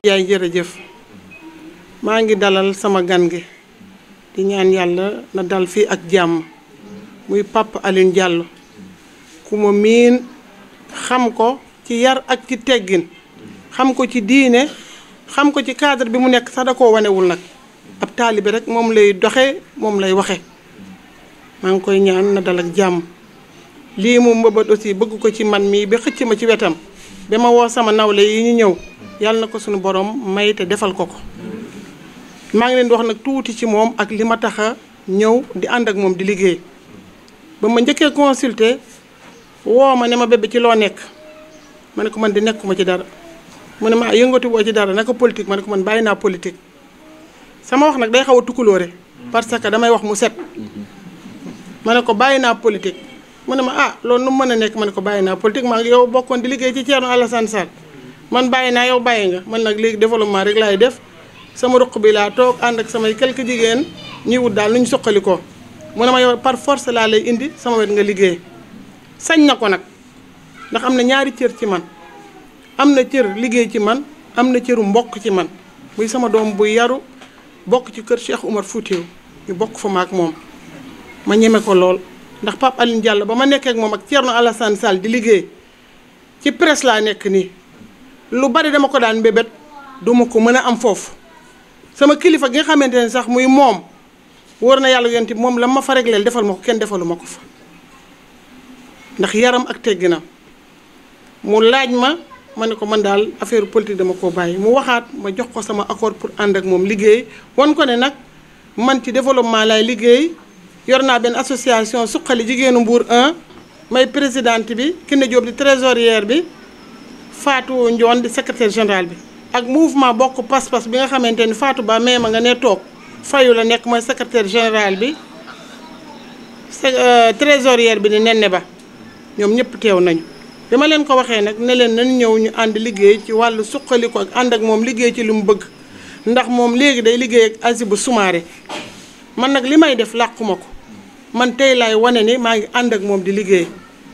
yaay jërëjëf maa ngi dalal sama gan gi di ñaan yàlla na dal fii ak jàmm muy Pape Alioune Diallo ku ma miin xam ko ci yar ak ci teggin xam ko ci diine xam ko ci cadre bi mu nekk sax da koo wanewul nag ab taalibe rek moom lay doxe moom lay waxe maa ngi koy ñaan na dal ak jàmm lii mu mbëbët aussi bëgg ko ci man mii ba xëcc ma ci wetam ba ma woo sama nawle yi ñu ñëw yàlla na ko suñu borom may te defal ko ko maa ngi leen di wax nag tuuti ci moom ak li ma tax a ñëw di ànd ak moom di liggéey ba ma njëkkee consulter woo ma ne ma bébé ci loo nekk ma ne ko man di nekkuma ci dara mu ne ma yëngatu woo ci dara naka politique ma ne ko man bàyyi naa politique sama wax nag day xaw a tukkuloore parce que damay wax mu set ma ne ko bàyyi naa politique mu ne ma loolu nu mu mën a nekk ma ne ko bàyyi naa politique maa ngi yow bokkoon di liggéey ci Thierno Alassane Sall man bàyyi naa yow bàyyi nga man nag léegi développement rek laay def sama ruq bi laa toog ànd ak samay quelques jigéen ñuy wut daal nu ñu suqali ko mu ne ma yow par force laa lay indi sama wet nga liggéey sañ na ko nag ndax am na ñaari cër ci man am na cër liggéey ci man am na cëru mbokk ci man muy sama doom buy yaru bokk ci kër Cheikh Oumar Foutiyou ñu bokk fa maak moom ma ñeme ko lool ndax Pape Alioune Diallo ba ma nekkee ak moom ak Thierno Alassane Sall di liggéey ci presse laa nekk nii lu bari dama ko daan mbébét duma ko mën a am foofu sama kilifa gi nga xamante ne sax muy moom wóor na yàlla yonti moom la ma fa régleel defal ma ko kenn defalu ma ko fa ndax yaram ak tegginam mu laaj ma ne ko man daal affaire politique dama koo bàyyi mu waxaat ma jox ko sama accord pour ànd ak moom liggéey wan ko ne nag man ci développement lay liggéey yor naa benn association suqali jigéenu Mbour 1 may présidente bi Kiné Diop di trésorière bi Fatou Ndione di secrétaire général bi ak mouvement bokk pas-pas bi nga xamante ni Fatou Ba mais ma nga ne toog fayu la nekk mooy secrétaire général bi trésorière bi di Nenne Ba ñoom ñëpp teew nañu bi ma leen ko waxee nag ne leen nañu ñëw ñu ànd liggéey ci wàllu suqali ko ak ànd ak moom liggéey ci li mu bëgg ndax moom léegi day liggéey ak Azibou Soumaré man nag li may def làquma ko man tey laay wane ni maa ngi ànd ak moom di liggéey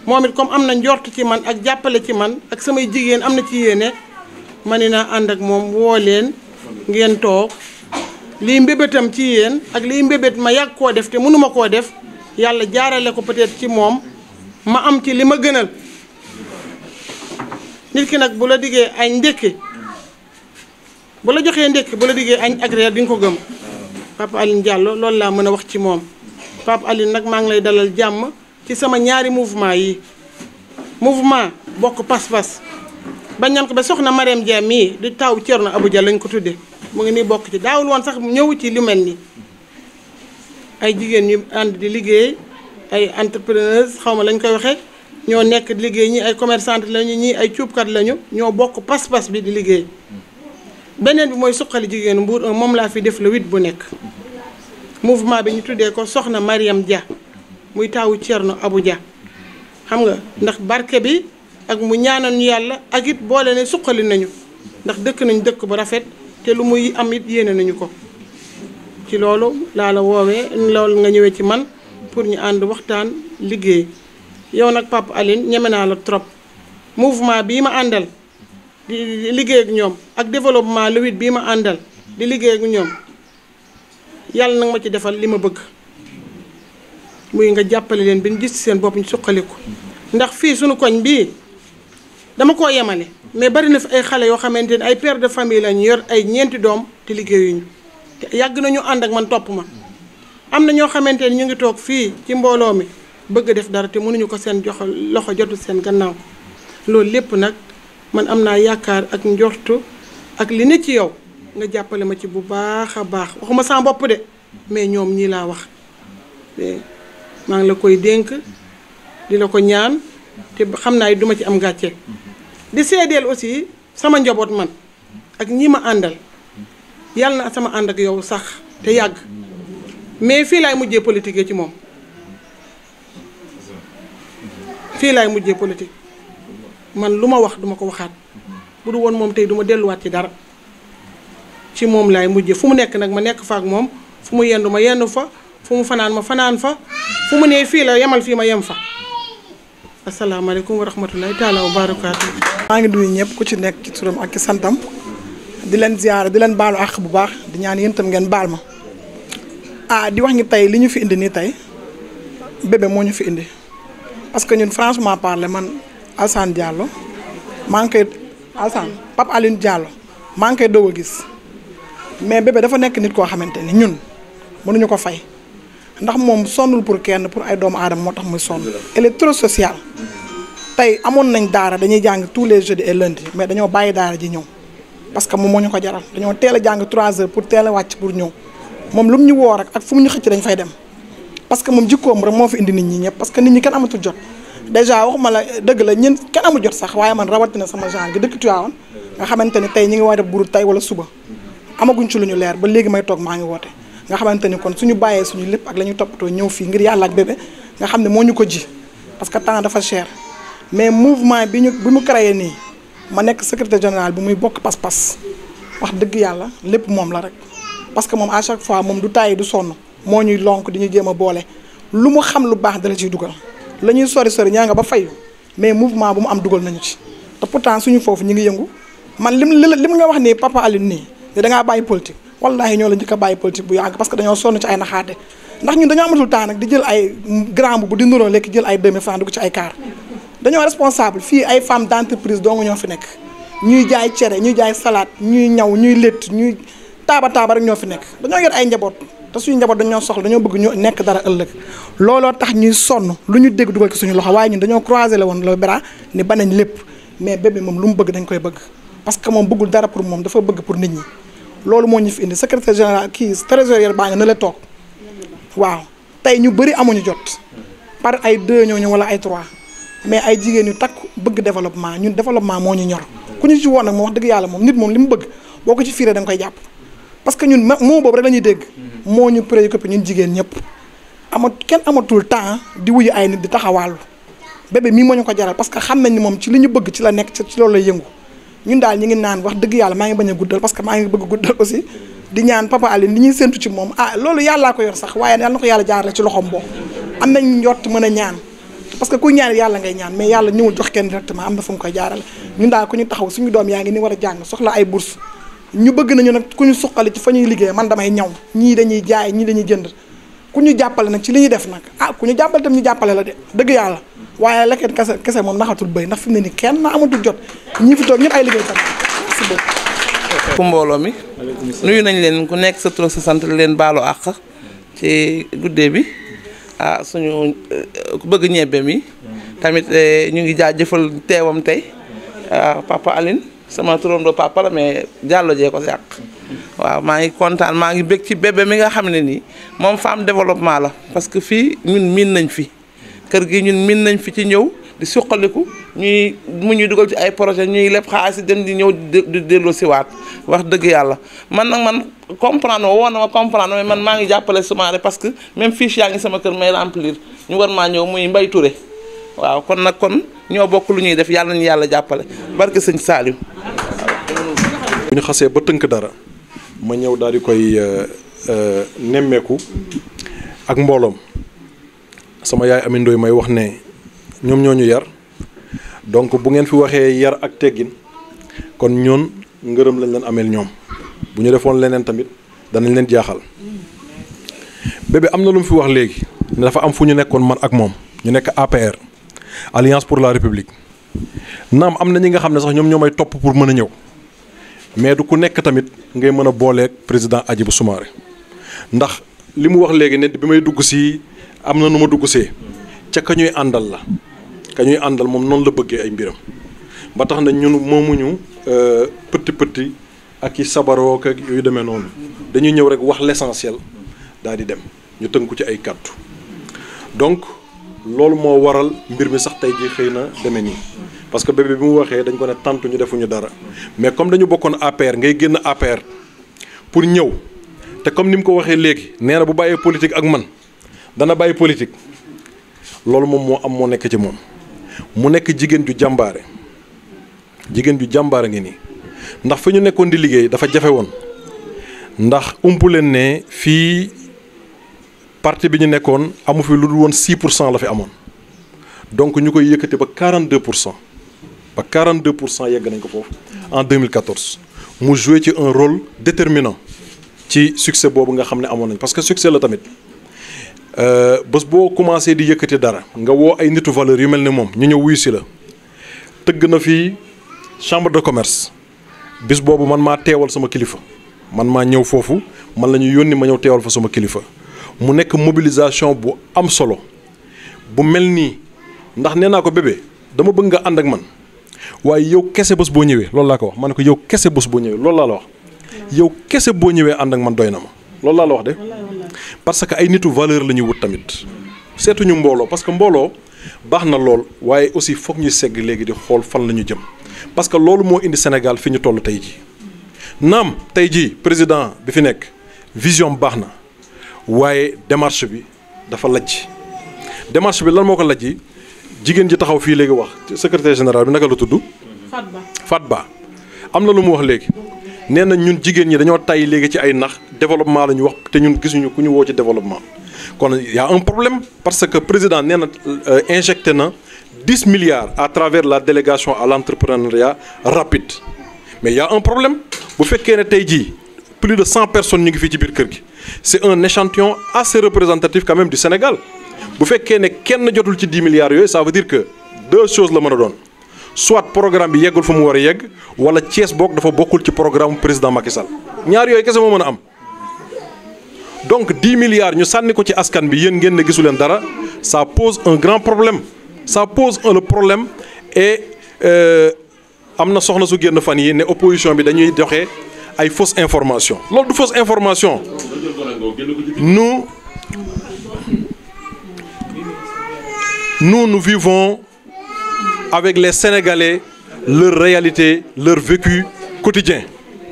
moom it comme am na njort ci man ak jàppale ci man ak samay jigéen am na ci yéene ma ne naa ànd ak moom woo leen ngeen toog liy mbébétam ci yéen ak liy mbébét ma yàgg koo def te mënuma koo def yàlla jaarale ko peut-être ci moom ma am ci li ma gënal nit ki nag bu la diggee añ ndékki bu la joxee ndékki bu la diggee añ ak reer di nga ko gëm Pape Alioune Diallo loolu laa mën a wax ci moom Pape Alioune nag maa ngi lay dalal jàmm ci sama ñaari mouvement yi mouvement bokk pas-pas bañ nañ ko ba soxna Marème Dia mii di taw Thierno Abou Dia lañ ko tuddee mu ngi nii bokk ci daawul woon sax ñëw ci lu mel nii ay jigéen ñu ànd di liggéey ay entrepreneurs xaw ma lañ koy waxee ñoo nekk di liggéey ñii ay commerçante lañu ñii ay cuubkat lañu ñoo bokk pas-pas bi di liggéey beneen bi mooy suqali jigéenu Mbour moom laa fi def le 8 bu nekk mouvement bi ñu tuddee ko soxna Mariam Dia muy taawu Thierno Abou Dia xam nga ndax barke bi ak mu ñaanal ñu yàlla ak it boole ne suqali nañu ndax dëkk nañu dëkk bu rafet te lu muy am it yéene nañu ko ci loolu laa la woowee loolu nga ñëwee ci man pour ñu ànd waxtaan liggéey yow nag Pape Alioune ñeme naa la trop mouvement bii ma àndal di liggéey ak ñoom ak développement le 8 bii ma àndal di liggéey ak ñoom yàlla nag ma ci defal li ma bëgg muy nga jàppale leen bi ñu gis ci seen bopp ñu suqaliku ndax fii suñu koñ bii dama koo yemale mais bari na fi ay xale yoo xamante ne ay père de famille lañu yor ay ñeenti doom te liggéeyuñu te yàgg nañu ànd ak man topp ma am na ñoo xamante ne ñu ngi toog fii ci mbooloo mi bëgg def dara te mënuñu ko seen jox loxo jotu seen gannaaw loolu lépp nag man am naa yaakaar ak njortu ak li ne ci yow nga jàppale ma ci bu baax a baax waxuma sama bopp de mais ñoom ñii laa wax maa ngi la koy dénk di la ko ñaan te xam naa duma ci am gàcce di seedeel aussi sama njaboot man ak ñi ma àndal yàlla na sama ànd ak yow sax te yàgg mais fii laay mujjee politique ci moom fii laay mujjee politique man lu ma wax duma ko waxaat bu du woon moom tey duma delluwaat ci dara ci moom laay mujjee fu mu nekk nag ma nekk fa ak moom fu mu yendu ma yendu fa fu mu fanaan ma fanaan fa fu mu nee fii la yemal fii ma yem fa asalaamaaleykum wa rahmatulahi taala wa barakaatu. maa ngi nuyu ñëpp ku ci nekk ci turam ak ci santam di leen ziyaara di leen baalu àq bu baax di ñaan yéen tam ngeen baal ma di wax ngi tey li ñu fi indi nii tey bébé moo ñu fi indi parce que ñun franchement parler man Alassane Diallo maa ngi koy Alassane Pape Alioune Diallo maa ngi koy doog a gis mais bébé dafa nekk nit koo xamante ni ñun mënuñu ko fay ndax moom sonnul pour kenn pour ay doomu aadama moo tax muy sonn. elle est trop sociale tey amoon nañ daara dañuy jàng tous les jeudis et lundi mais dañoo bàyyi daara ji ñëw parce que moom moo ñu ko jaral dañoo teel a jàng 3 heures pour teel a wàcc pour ñëw moom lu mu ñu woo rek ak fu mu ñu xëcc dañ fay dem parce que moom jikkoom rek moo fi indi nit ñi ñëpp parce que nit ñi kenn amatul jot. déjà waxuma la dëgg la ñun kenn amul jot sax waaye man rawatina sama genre gi dëkk Tivaouane nga xamante ni tey ñi ngi war a buru tey wala suba amaguñ ci lu ñu leer ba léegi may toog maa ngi woote nga xamante ni kon suñu bàyyee suñu lépp ak la ñuy toppatoo ñëw fii ngir yàlla ak bébé nga xam ne moo ñu ko ji parce que temps dafa cher mais mouvement bi mu créé nii ma nekk secrétaire général bi muy bokk pas-pas wax dëgg yàlla lépp moom la rek parce que moom à chaque fois moom du tàyyi du sonn moo ñuy lonk di ñu jéem a boole lu mu xam lu baax dala ciy dugal la ñuy sori ñaa nga ba fayu mais mouvement bu mu am dugal nañu ci te pourtant suñu foofu ñu ngi yëngu man lim nga wax ni Papa Alioune nii da ngaa bàyyi politique wallaahi ñoo la njëkk a bàyyi politique bu yàgg parce que dañoo sonn ci ay naxaate ndax ñun dañoo amatul temps nag di jël ay grand bu di nuroo lekk jël ay 2000 francs dugg ci ay car dañoo responsable fii ay femmes d'entreprise dong ñoo fi nekk ñuy jaay cere ñuy jaay salade ñuy ñaw ñuy létt ñuy taaba rek ñoo fi nekk dañoo yor ay njaboot te suñu njaboot dañoo soxla dañoo bëgg ñu nekk dara ëllëg looloo tax ñuy sonn lu ñu dégg dugal ci suñu loxo waaye ñun dañoo croiser la woon le bras ni banañ lépp mais bébé moom lu mu bëgg dañ koy bëgg parce que moom bëggul dara pour moom dafa bëgg pour nit ñi loolu moo ñu fi indi secrétaire général kii trésorier baa nga na la toog waaw tey ñu bëri amuñu jot par ay 2 ñooñu wala ay 3 mais ay jigéen yu takku bëgg développement ñun développement moo ñu ñor ku ñu ci woon nag moom wax dëgg yàlla moom nit moom li mu bëgg boo ko ci fiiree da nga koy jàpp parce que ñun moo boobu rek la ñuy dégg moo ñu préoccupé ñun jigéen ñëpp kenn amatul temps di wuyu ay nit di taxawaalu bébé mii moo ñu ko jaral parce que xam nañ ni moom ci li ñu bëgg ci la nekk ci loolu lay yëngu ñun daal ñu ngi naan wax dëgg yàlla maa ngi bañ a guddal parce que maa ngi bëgg guddal aussi di ñaan Papa Alioune li ñuy séntu ci moom loolu yàllaa ko yor sax waaye yàlla na ko yàlla jaarale ci loxoom boobu am nañ njott mën a ñaan parce que ku ñaan yàlla ngay ñaan mais yàlla ñëwul jox kenn directement am na fu mu koy jaarale ñun daal ku ñu taxaw suñu doom yaa ngi ni war a jàng soxla ay bourse ñu bëgg nañu nag ku ñu suqali ci fa ñuy liggéey man damay ñaw ñii dañuy jaay ñii dañuy jënd ku ñu jàppale nag ci li ñuy def nag ku ñu jàppale tam ñu jàppale la de dëgg yàlla waaye lekket kese moom naxatul bëy ndax fi mu ne ni kenn amatul jot ñii fi toog ñëpp ay liggéey tam merci beaucoup. ku mbooloo mi nuyu nañ leen ku nekk sa tur sa sant leen baalu àq ci guddee bi suñu ku bëgg ñebbe mi tamit ñu ngi jaajëfal teewam tey Papa Alioune sama turandoo papa la mais Diallo jee ko yàq waaw maa ngi kontaan maa ngi bëgg ci bébé mi nga xam ne nii moom femme développement la parce que fii ñun miin nañ fi kër gi ñun miin nañ fi ci ñëw di suqaliku ñuy dugal ci ay projet ñuy lépp xaalis dem di ñëw di dellu siwaat wax dëgg yàlla man comprendre woo na ma comprendre mais man maa ngi jàppale Soumaré parce que même fiche yaa ngi sama kër may remplir ñu war maa ñëw muy Mbaye Touré waaw kon nag ñoo bokk lu ñuy def yàlla nañu yàlla jàppale barke sëñ Saliou. bu ñu xasee ba tënk dara ma ñëw daal di koy nemmeeku ak mbooloom sama yaay Ami Ndoye may wax ne ñoom ñoo ñu yar donc bu ngeen fi waxee yar ak teggin kon ñoon ngërëm lañ leen ameel ñoom bu ñu defoon leneen tamit danañ leen jaaxal bébé am na lu mu fi wax léegi ne dafa am fu ñu nekkoon man ak moom ñu nekk APR Alliance pour la République naam am na ñi nga xam ne sax ñoom ñoo may topp pour mën a ñëw mais du ku nekk tamit ngay mën a booleeg président Hadjibou Soumaré ndax li mu wax léegi ne bi may dugg si am na nu ma dugg see ca ka ñuy àndal la ka ñuy àndal moom noonu la bëggee ay mbiram ba tax na ñun moomuñu pëtti ak i sabaroo ak yooyu demee noonu dañuy ñëw rek wax l'essentiel daal di dem ñu tënku ci ay kàddu donc loolu moo waral mbir mi sax tey jii xëy na demee nii parce que bébé bi mu waxee dañ ko ne tantu ñu defuñu dara mais comme dañu bokkoon APR ngay génn APR pour ñëw te comme ni mu ko waxee léegi nee na bu bàyyee politique ak man dana bàyyi politique loolu moom moo am moo nekk ci moom mu nekk jigéen ju jàmbaare ngi nii ndax fi ñu nekkoon di liggéey dafa jafe woon ndax umpu leen ne fii parti bi ñu nekkoon amu fi lu dul woon 6% la fi amoon donc ñu koy yëkkati ba 42% yegg nañ ko foofu en 2014 mu joué ci un rôle déterminant ci succès boobu nga xam ne amoon nañ parce que succès la tamit bés boo commencé di yëkkati dara nga woo ay nitu valeur yu mel ni moom ñu ñëw wuyu si la tëgg na fii chambre de commerce bis boobu man maa teewal sama kilifa man maa ñëw foofu man la ñu yónni ma ñëw teewal fa sama kilifa mu nekk mobilisation bu am solo bu mel nii ndax nee naa ko bébé dama bëgg nga ànd ak man waaye yow kese bés boo ñëwee loolu laa ko wax ma ne ko yow kese bés boo ñëwee loolu laa la wax yow kese boo ñëwee ànd ak man doy na ma loolu laa la wax de parce que ay nitu valeur la ñuy wut tamit seetuñu mbooloo parce que mbooloo baax na lool waaye aussi foog ñu segg léegi di xool fan la ñu jëm parce que loolu moo indi Sénégal fi ñu toll tey jii naam tey jii président bi fi nekk vision baax na waaye démarche bi dafa lajj démarche bi lan moo ko lajji jigéen ji taxaw fii léegi wax secrétaire général bi naka la tudd. Fat Ba am na lu mu wax léegi nee na ñun jigéen ñi dañoo tay léegi ci ay nax développement la ñu wax te ñun gisuñu ku ñu woo ci développement kon y a un problème parce que président nee na injecté na 10 milliards à travers la délégation à l'entrepreneuriat rapide mais y a un problème bu fekkee ne tey jii plus de 100 personnes ñu ngi fii ci biir kër gi c'est un échantillon assez représentatif quand même du Sénégal bu fekkee ne kenn jotul ci 10 milliards yooyu ça veut dire que deux choses la mën a doon soit programme bi yeggul fa mu war a yegg wala Thiès boog dafa bokkul ci programme président Macky Sall ñaar yooyu kese moo mën a am donc 10 milliards ñu sànni ko ci askan bi yéen ngeen ne gisu leen dara ça pose un grand problème ça pose le problème et am na soxna su génn fan yi ne opposition bi dañuy joxe ay fausse information loolu du fausse information nous vivons avec les Sénégalais leur réalité leur vécu quotidien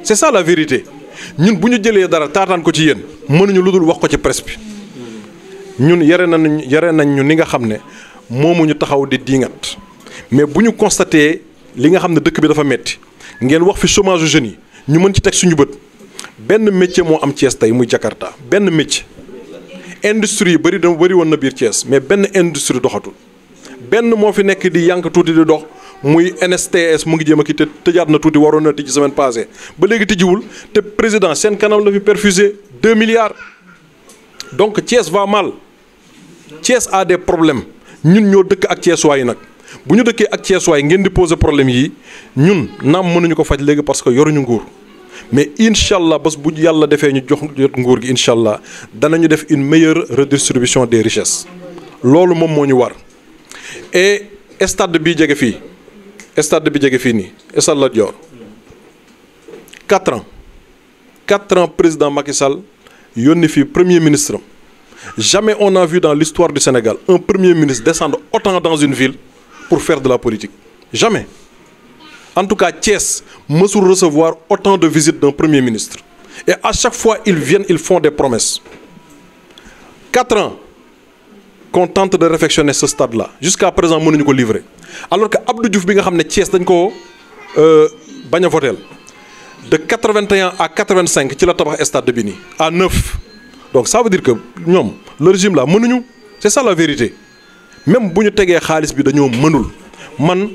c'est ça la vérité ñun bu ñu jëlee dara taataan ko ci yéen mënuñu lu dul wax ko ci presse bi ñun yare nañ ñu ni nga xam ne moomuñu taxaw di diingat mais bu ñu constaté li nga xam ne dëkk bi dafa metti ngeen wax fi chômage jeunes yi ñu mën ci teg suñu bët benn métier moo am Thiès tey muy Jakarta benn métier industrie yi bëri woon na biir Thiès mais benn industrie doxatul benn moo fi nekk di yànk tuuti di dox muy NSTS mu ngi jéem a kii te tëjaat na tuuti waroon na tijji semaine passée ba léegi tijjiwul te président seen kanam la fi perfusé 2 milliards donc Thiès va mal Thiès a des problèmes ñun ñoo dëkk ak Thiès waay nag bu ñu dëkkee ak Thiès waay ngeen di poser problème yi ñun naam mënuñu ko faj léegi parce que yoruñu nguur mais incha allah bés bu yàlla defee ñu jot nguur gi incha allah danañu def une meilleure redistribution des richesses loolu moom moo ñu war et stade bi jege fii nii stade Lat Dior 4 ans président Macky Sall yónni fii premier ministre am jamais on a vu dans l'histoire du Sénégal un premier ministre descendre autant dans une ville pour faire de la politique jamais en tout cas Thiès mësul recevoir autant de visites d'un premier ministre et à chaque fois ils viennent ils font des promesses 4 ans qu'on tente de réfectionner ce stade-là jusqu'à présent mënuñu ko livrer alors que Abdou Diouf bi nga xam ne Thiès dañ ko bañ a voter de 81 à 85 ci la tabax stade bi nii à 9 donc ça veut dire que ñoom le régime là mënuñu c'est ça la vérité même bu ñu tegee xaalis bi dañoo mënul man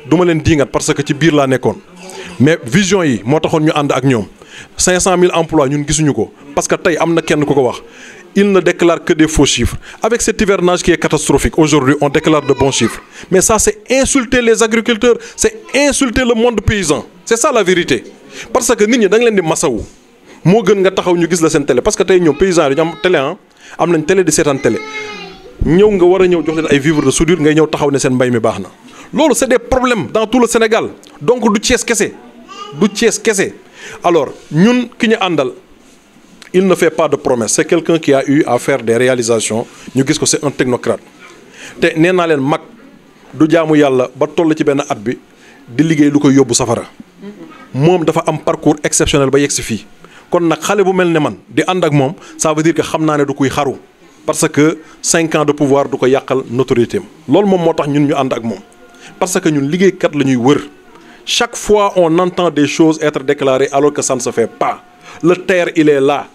duma leen diingat parce que ci biir laa nekkoon mais vision yi moo taxoon ñu ànd ak ñoom 500 000 emplois ñun gisuñu ko parce que tey am na kenn ku ko wax il ne déclare que des faux chiffres avec cet hivernage qui est catastrophique aujourd'hui on déclare de bons chiffres mais ça c'est insulter les agriculteurs c'est insulter le monde paysan c'est ça la vérité parce que nit ñi da nga leen di masawu moo gën nga taxaw ñu gis la seen télé parce que tey ñoom paysans yi dañu am télé am nañ télé di seetaan télé ñëw nga war a ñëw jox leen ay vivres de soudure ngay ñëw taxaw ne seen mbay mi baax na loolu c'est des problèmes dans tout le Sénégal donc du Thiès kese alors ñun ki ñu àndal il ne fait pas de promesses c'est quelqu'un qui a eu à faire des réalisations ñu gis ko c'est un technocrate te nee naa leen mag du jaamu yàlla ba toll ci benn at bi di liggéey lu koy yóbbu safara moom dafa am parcours exceptionnel ba yegg si fii kon nag xale bu mel ne man di ànd ak moom ça veut dire que xam naa ne du kuy xaru parce que 5 ans de pouvoir du ko yàqal notoriété am loolu moom moo tax ñun ñu ànd ak moom parce que ñun liggéeykat la ñuy wër chaque fois on entend des choses être déclarées alors que ça ne se fait pas le terre il est là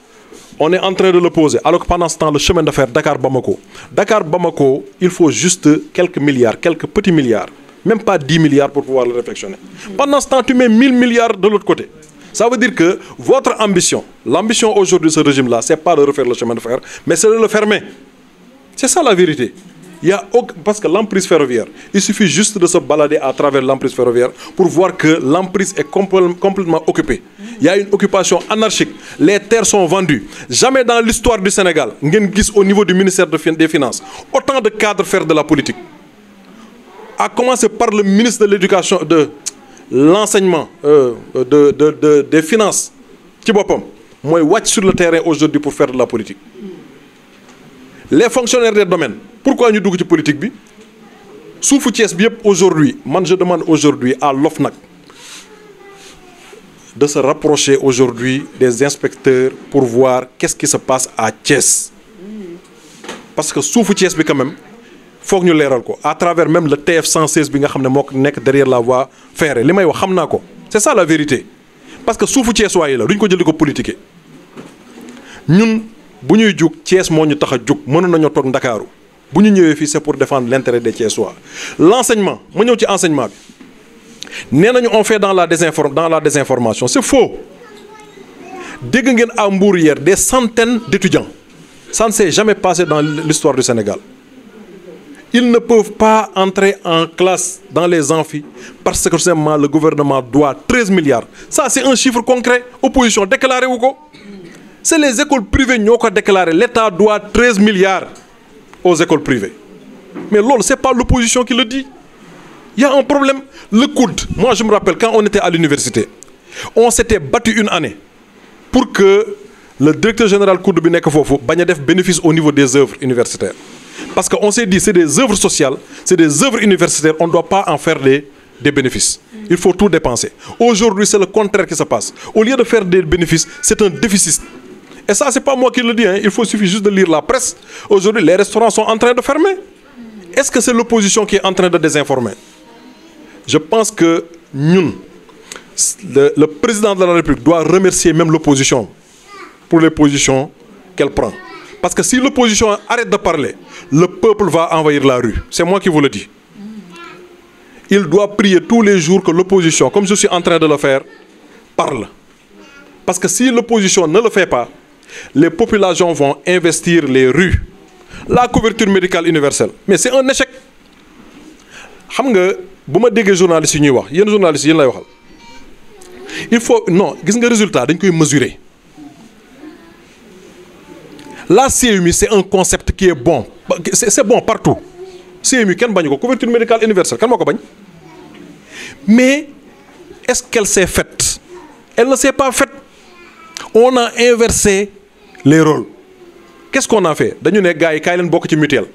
on est en train de le poser alors que pendant ce temps le chemin de fer Dakar-Bamako il faut juste quelques milliards quelques petits milliards même pas 10 milliards pour pouvoir le réfectionner pendant ce temps tu mets 1000 milliards de l'autre côté Ça veut dire que votre ambition, l'ambition aujourd'hui de ce régime-là, c'est pas de refaire le chemin de fer, mais c'est de le fermer. C'est ça la vérité. Parce que l'emprise ferroviaire, il suffit juste de se balader à travers l'emprise ferroviaire pour voir que l'emprise est complètement occupée. Il y a une occupation anarchique. Les terres sont vendues. Jamais dans l'histoire du Sénégal, au niveau du ministère des Finances, autant de cadres faire de la politique. À commencer par le ministre de l'Éducation, de l'enseignement, des Finances, moi, je watch sur le terrain aujourd'hui pour faire de la politique. Les fonctionnaires des domaines, pourquoi nous sommes politique bi? Sous Thiès aujourd'hui, je demande aujourd'hui à l'OFNAC de se rapprocher aujourd'hui des inspecteurs pour voir qu'est-ce qui se passe à Thiès. Parce que sous Thiès quand même, il faut que nous l'ayons à travers même le TF 116 bi nga xamné mok nek derrière la voie ferrée. Limay wax xamna ko. C'est ça la vérité. Parce que sous Thiès wayi la duñ ko jël ko politiquer. Ñun bu ñuy juk Thiès mo ñu taxa juk mënu nañu tok Dakaru. Bu ñu ñëwé fi c'est pour défendre l'intérêt des Thiessois. L'enseignement, ma ñëw ci enseignement bi. Nénañu on fait dans la désinformation, c'est faux. Dégg ngeen à Mbour hier des centaines d'étudiants. Ça ne s'est jamais passé dans l'histoire du Sénégal. Ils ne peuvent pas entrer en classe dans les amphis parce que simplement le gouvernement doit 13 milliards. Ça c'est un chiffre concret. Opposition déclaré ou quoi? C'est les écoles privées qui ont déclaré. L'État doit 13 milliards aux écoles privées. Mais ce n'est pas l'opposition qui le dit. Il y a un problème. Le coude, moi je me rappelle quand on était à l'université, on s'était battu une année pour que le directeur général Coude Binek Fofo bagne def bénéfice au niveau des œuvres universitaires. Parce qu'on s'est dit c'est des œuvres sociales, c'est des œuvres universitaires, on ne doit pas en faire des bénéfices. Il faut tout dépenser. Aujourd'hui, c'est le contraire qui se passe. Au lieu de faire des bénéfices, c'est un déficit. Et ça, ce n'est pas moi qui le dis, hein. Il suffit juste de lire la presse. Aujourd'hui, les restaurants sont en train de fermer. Est-ce que c'est l'opposition qui est en train de désinformer? Je pense que nous, le président de la République doit remercier même l'opposition pour les positions qu'elle prend. Parce que si l'opposition arrête de parler, le peuple va envahir la rue. C'est moi qui vous le dis. Il doit prier tous les jours que l'opposition, comme je suis en train de le faire, parle. Parce que si l'opposition ne le fait pas, les populations vont investir les rues. La couverture médicale universelle. Mais c'est un échec. Xam nga buma déggé journaliste ñuy wax yeen journaliste yeen lay waxal. Il faut non, gis nga résultat dañ koy mesurer. La CMU c'est un concept qui est bon. C'est bon partout. CMU ken bañ ko couverture médicale universelle kan mako bañ. Mais est-ce qu'elle s'est faite? Elle ne s'est pas faite. On a inversé les rôles. Qu'est-ce qu'on a fait? Dañu né gaay kay leen bokk ci mutuelle.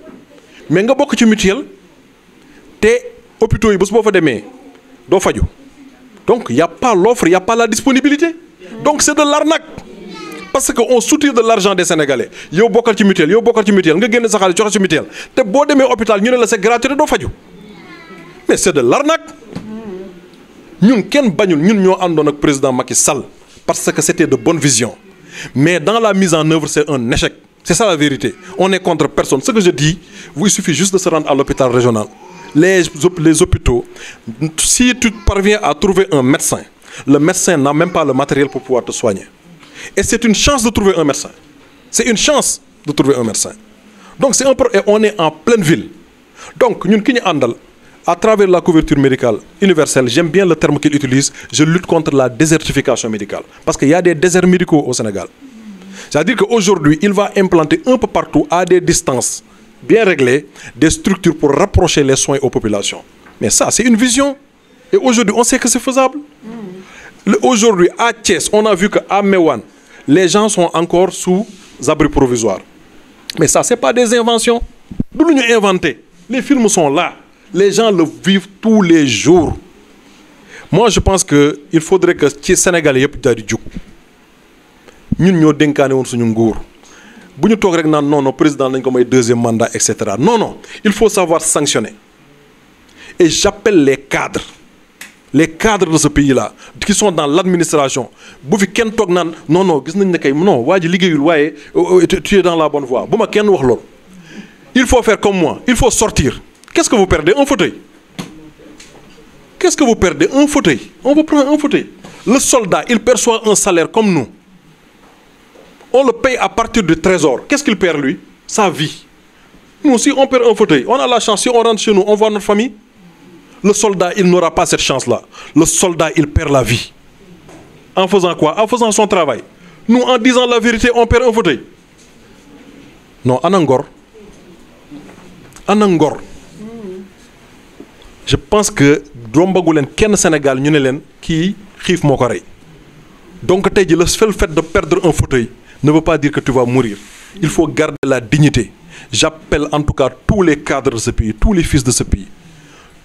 Mais nga bokk ci mutuelle té hôpitaux yi bés bo fa démé do faju. Donc il y a pas l'offre, il y a pas la disponibilité. Donc c'est de l'arnaque. Parce qu'on soutire de l'argent des Sénégalais. Yo bokkal ci mutuelle, nga génn sa xaalis joxe ci mutuelle. Té bo démé hôpital ñu né la c'est gratuit do faju. Mais c'est de l'arnaque. Ñun kenn bañul, ñun ñoo andon ak président Macky Sall parce que c'était de bonnes visions. Mais dans la mise en œuvre, c'est un échec. C'est ça la vérité. On est contre personne. Ce que je dis, il suffit juste de se rendre à l'hôpital régional. Les hôpitaux, si tu parviens à trouver un médecin, le médecin n'a même pas le matériel pour pouvoir te soigner. Et c'est une chance de trouver un médecin. C'est une chance de trouver un médecin. Donc c'est un peu, et on est en pleine ville. Donc nous, à travers la couverture médicale universelle, j'aime bien le terme qu'il utilise, je lutte contre la désertification médicale. Parce qu'il y a des déserts médicaux au Sénégal. C'est-à-dire qu'aujourd'hui, il va implanter un peu partout, à des distances bien réglées, des structures pour rapprocher les soins aux populations. Mais ça, c'est une vision. Et aujourd'hui, on sait que c'est faisable. Aujourd'hui, à Thiès, on a vu qu'à Mewan, les gens sont encore sous abri provisoire. Mais ça, ce n'est pas des inventions. Nous l'avons inventé. Les films sont là. Les gens le vivent tous les jours. Moi, je pense qu'il faudrait que les Sénégalais aient du juk. Nous ñoo dénkaane woon suñu nguur bu ñu toog rek naan non non président nañ ko may deuxième mandat etc. Non non, il faut savoir sanctionner. Et j'appelle les cadres de ce pays-là qui sont dans l'administration bu fi kenn toog naan non non gis nañ ne kay non waa ji liggéeyul waaye tu es dans la bonne voie bu ma kenn wax loolu. Il faut faire comme moi, il faut sortir. Qu'est-ce que vous perdez? Un fauteuil. Qu'est-ce que vous perdez? Un fauteuil. On vous prend un fauteuil. Le soldat, il perçoit un salaire comme nous. On le paye à partir du trésor. Qu'est-ce qu'il perd, lui? Sa vie. Nous aussi, on perd un fauteuil. On a la chance, si on rentre chez nous, on voit notre famille. Le soldat, il n'aura pas cette chance-là. Le soldat, il perd la vie. En faisant quoi? En faisant son travail. Nous, en disant la vérité, on perd un fauteuil. Non, Anangor. Anangor. Je pense que Drombagoulen, Ken Sénégal, nous sommes qui khif mokorei. Donc, le seul fait de perdre un fauteuil ne veut pas dire que tu vas mourir. Il faut garder la dignité. J'appelle en tout cas tous les cadres de ce pays, tous les fils de ce pays,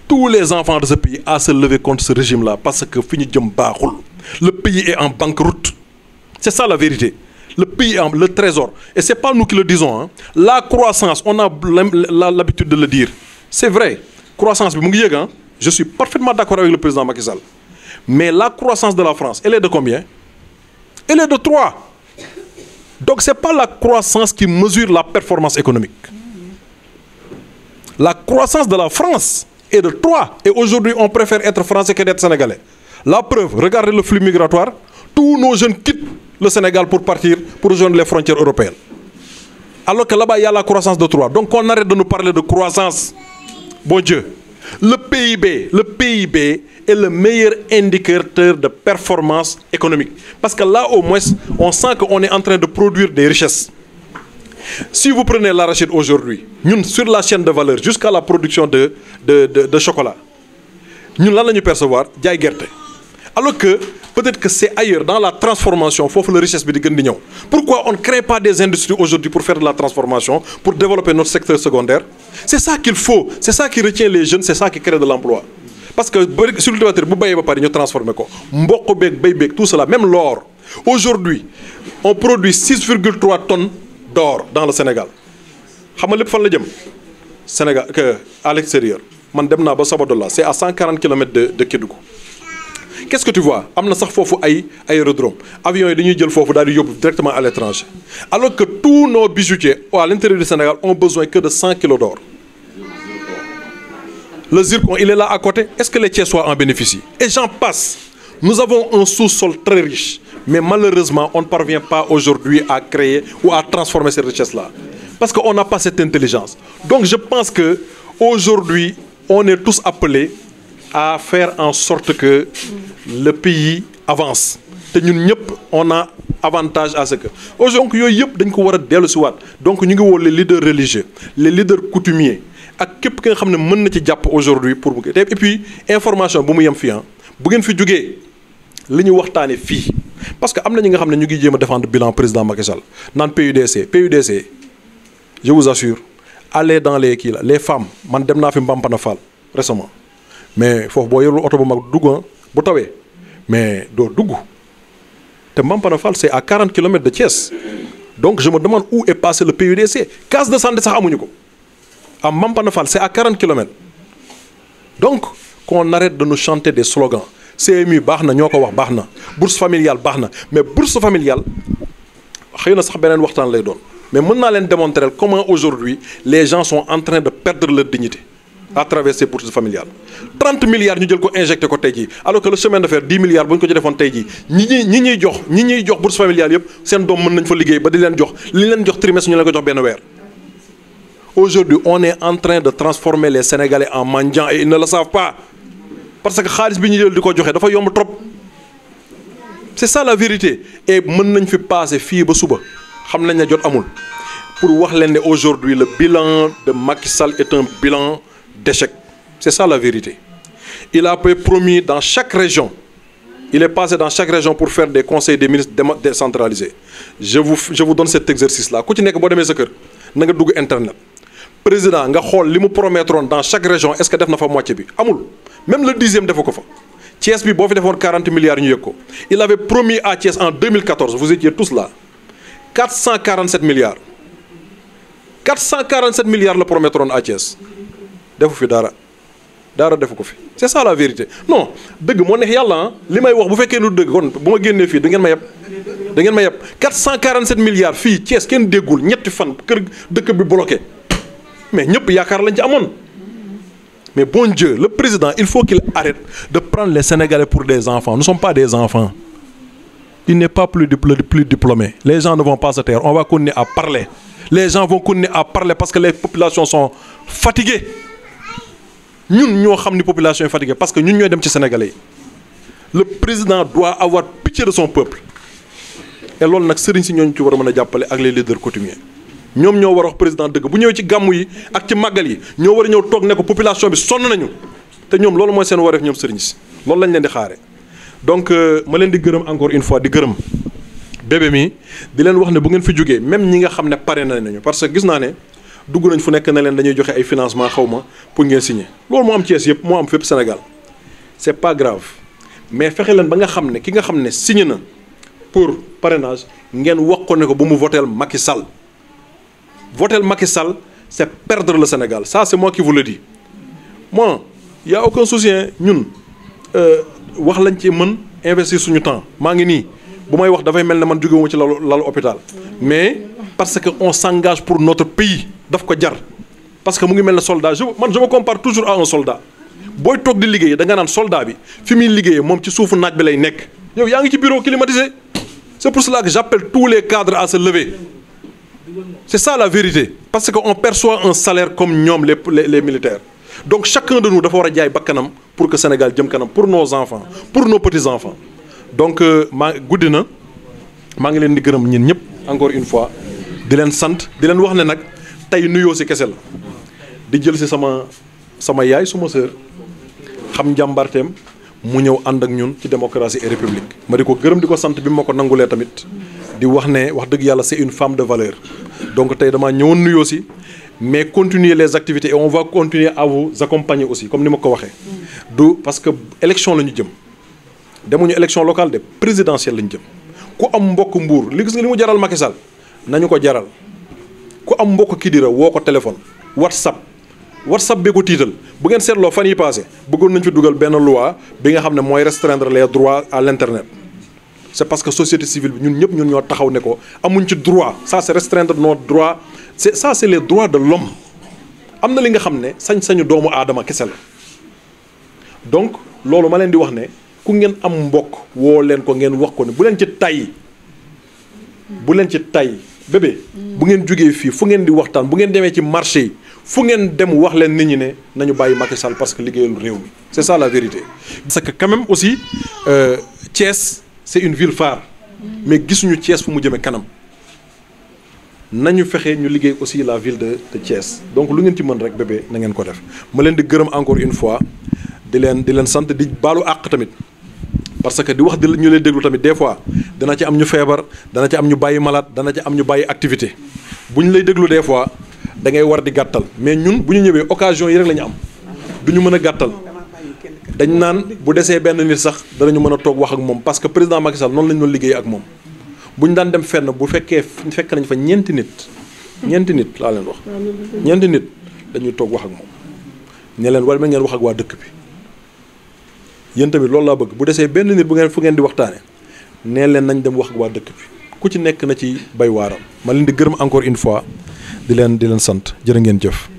tous les enfants de ce pays à se lever contre ce régime-là parce que le pays est en banqueroute. C'est ça la vérité. Le pays est le trésor. Et ce n'est pas nous qui le disons. Hein. La croissance, on a l'habitude de le dire. C'est vrai. Croissance, je suis parfaitement d'accord avec le président Macky Sall. Mais la croissance de la France, elle est de combien? Elle est de 3. Donc ce n'est pas la croissance qui mesure la performance économique. La croissance de la France est de 3. Et aujourd'hui, on préfère être français que d'être sénégalais. La preuve, regardez le flux migratoire. Tous nos jeunes quittent le Sénégal pour partir, pour rejoindre les frontières européennes. Alors que là-bas, il y a la croissance de 3. Donc on arrête de nous parler de croissance. Bon Dieu. Le PIB est le meilleur indicateur de performance économique. Parce que là, au moins, on sent qu'on est en train de produire des richesses. Si vous prenez l'arachide aujourd'hui, nous, sur la chaîne de valeur, jusqu'à la production de chocolat, nous allons percevoir des guerres. Alors que peut-être que c'est ailleurs, dans la transformation, il faut que la richesse soit plus. Pourquoi on ne crée pas des industries aujourd'hui pour faire de la transformation, pour développer notre secteur secondaire? C'est ça qu'il faut, c'est ça qui retient les jeunes, c'est ça qui crée de l'emploi. Parce que sur le territoire, si nous transformons, tout cela, même l'or. Aujourd'hui, on produit 6,3 tonnes d'or dans le Sénégal. Vous savez ce Sénégal, à l'extérieur. C'est à 140 km de Kédougou. Qu'est-ce que tu vois? Il y a un aérodrome. Avions directement à l'étranger. Alors que tous nos bijoutiers à l'intérieur du Sénégal ont besoin que de 100 kg d'or. Le zircon, il est là à côté. Est-ce que les Thiessois en bénéficient? Et j'en passe. Nous avons un sous-sol très riche. Mais malheureusement, on ne parvient pas aujourd'hui à créer ou à transformer ces richesses-là. Parce qu'on n'a pas cette intelligence. Donc je pense qu'aujourd'hui, on est tous appelés à faire en sorte que le pays avance. Et nous, on a avantage à ce que. Aujourd'hui, donc nous avons les leaders religieux, les leaders coutumiers, et képp ki nga xam ne mën na ci jàpp aujourd'hui pour bu et puis information bu mu yem fii bu ngeen fi jógee li ñu waxtaane fii parce que am na ñi nga xam ne ñu ngi jéem a défendre bilan président Macky Sall naan PUDC je vous assure allez dans les kii la les femmes man dem naa fi Mbampana Fall récemment mais foofu boo yorul oto bu mag dugg bu tawee mais doo dugg te Mbampana Fall c'est à 40 km de Thiès donc je me demande où est passé le PUDC case de santé sax amuñu ko. À Mampanafal, c'est à 40 km. Donc, qu'on arrête de nous chanter des slogans. CMU, bahna, nyoko wax bahna. Bourse familiale, bahna. Mais bourse familiale, mais maintenant, je vais démontrer comment aujourd'hui les gens sont en train de perdre leur dignité à travers ces bourses familiales. 30 milliards, nous avons injecté côté ji. Alors que le chemin de faire 10 milliards, nous avons fait ji. Ni jox bourse familiale, c'est un dom mën fa liggéey ba di len jox trimestre ñu la ko jox ben wèr. Aujourd'hui, on est en train de transformer les Sénégalais en mendiants et ils ne le savent pas. Parce que Khalis bi ñu jël diko joxé dafa yomb trop. C'est ça la vérité. Et mën nañ fi passer fi ba suba. Xam nañ ne jot amul. Pour wax leen ne aujourd'hui le bilan de Macky Sall est un bilan d'échec. C'est ça la vérité. Il a promis dans chaque région. Il est passé dans chaque région pour faire des conseils des ministres décentralisés. Je vous donne cet exercice-là. Ku ci nek bo démé sa kër na nga dugg internet. Président nga xol limu promettroon dans chaque région est-ce que def na fa moitié bi amul même le 10e defu ko fa Thiès bi bo fi defoon 40 milliards ñu yëg ko il avait promis à Thiès en 2014 vous étiez tous là 447 milliards 447 milliards le promettroon à Thiès defu fi dara defu ko fi c'est ça la vérité non deug mo neex yalla limay wax bu fekkee lu deug kon buma génné fi da ngeen ma yeb 447 milliards fi Thiès kenn déggul ñetti fan kër dëkk bi bloqué mais ñëpp yaakaar lañ ci amoon Mais bon Dieu, le président, il faut qu'il arrête de prendre les Sénégalais pour des enfants. Nous ne sommes pas des enfants. Il n'est pas plus diplômé. Les gens ne vont pas se taire. On va continuer à parler. Les gens vont continuer à parler parce que les populations sont fatiguées. Nous, nous sommes les populations fatiguées parce que nous sommes des Sénégalais. Le président doit avoir pitié de son peuple. Et c'est ce que nous devons faire avec les leaders coutumiers. Nous devons wax président dëgg bu ñëwee ci gàmmu yi ak ci màggal yi ñoo war a ñëw toog ne ko population bi sonn nañu te ñoom loolu mooy seen wareef ñoom sëriñ si loolu lañ leen di xaare donc ma leen di gërëm encore une fois di gërëm bébé mi di leen wax ne bu ngeen fi jógee même ñi nga xam ne pare nañu parce que gis naa ne dugg nañ fu nekk ne leen dañuy joxe ay financement xaw ma pour ngeen signer loolu moo am Thiès yëpp moo am fépp Sénégal c'est pas grave mais fexe leen ba nga xam ne ki nga xam ne signé na pour parrainage ngeen wax ko ne ko bu mu voteel Macky Sall. Voter Macky Sall, c'est perdre le Sénégal. Ça, c'est moi qui vous le dis. Moi, il n'y a aucun souci. Nous, wax lañ ci mën investir suñu temps. maa ngi nii bu may wax dafay mel ne man jógewuma ci lalu hôpital. Mais parce qu'on s'engage pour notre pays. daf ko jar. Parce que mu ngi mel ne soldat. Je me compare toujours à un soldat. booy toog di liggéey da nga naan soldat bi fi muy liggéeyee moom ci suufu naaj bi lay nekk. yow yaa ngi ci bureau climatisé. C'est pour cela que j'appelle tous les cadres à se lever. C'est ça la vérité. Parce qu'on perçoit un salaire comme nous, les militaires. Donc chacun de nous doit faire jaay bakkanam pour que le Sénégal jëm kanam, pour nos enfants, pour nos petits-enfants. Donc, guddi na maa ngi leen di gërëm ñeen ñëpp encore une fois di leen sant di leen wax ne nag tey nuyoo si kese la di jël si sama yaay suma sœur xam njàmbarteem mu ñëw ànd ak ñun ci démocratie et république. ma di ko gërëm di ko sant bi ma ko nangulee tamit di wax ne wax dëgg yàlla c'est une femme de valeur. Donc tey damaa ñëwoon nuyoo si mais continuer les activités et on va continuer à vous accompagner aussi comme ni ma ko waxee. du parce que élection la ñu jëm demuñu élection locale de présidentielle la ñu jëm ku am mbokk Mbour li gis nga li mu jaral Macky Sall nañu ko jaral ku am mbokk Kidira woo ko téléphone WhatsApp bee ko tiital bu ngeen seetloo fan yi passé bëggoon nañu fi dugal benn loi bi nga xam ne mooy restreindre les droits à l'internet. C'est parce que société civile bi ñun ñëpp ñun ñoo taxaw ne ko amuñ ci droit ça c'est restreindre nos droits c'est les droits de l'homme am na li nga xam ne sañ-sañu doomu aadama kese la donc loolu ma leen di wax ne ku ngeen am mbokk woo leen ko ngeen wax ko ne bu leen ci tay bébé bu ngeen jógee fii fu ngeen di waxtaan bu ngeen demee ci marché yi fu ngeen dem wax leen nit ñi ne nañu bàyyi Macky Sall parce que liggéeyul réew mi c'est ça la vérité. Parce que quand même aussi Thiès c'est une ville phare mais gisuñu Thiès fu mu jëmee kanam nañu fexe ñu liggéey aussi la ville de Thiès donc lu ngeen ci mën rek bébé na ngeen ko def ma leen di gërëm encore une fois di leen sant di baalu àq tamit parce que di wax di ñu leen déglu tamit des fois dana ci am ñu feebar dana ci am ñu bàyyi malade dana ci am ñu bàyyi activité bu ñu lay déglu des fois da ngay war di gàttal mais ñun bu ñu ñëwee occasion yi rek la ñu am du ñu mën a gàttal. dañ naan bu desee benn nit sax danañu mën a toog wax ak moom parce que président Macky Sall noonu lañu doon liggéey ak moom bu ñu daan dem fenn bu fekk nañ fa ñeenti nit laa leen wax ñeenti nit dañuy toog wax ak moom ne leen wala ngeen wax ak waa dëkk bi yéen tamit loolu laa bëgg bu desee benn nit fu ngeen di waxtaane nee leen nañ dem wax ak waa dëkk bi ku ci nekk na ci bay waaram ma leen di gërëm encore une fois di leen sant jërë ngeen jëf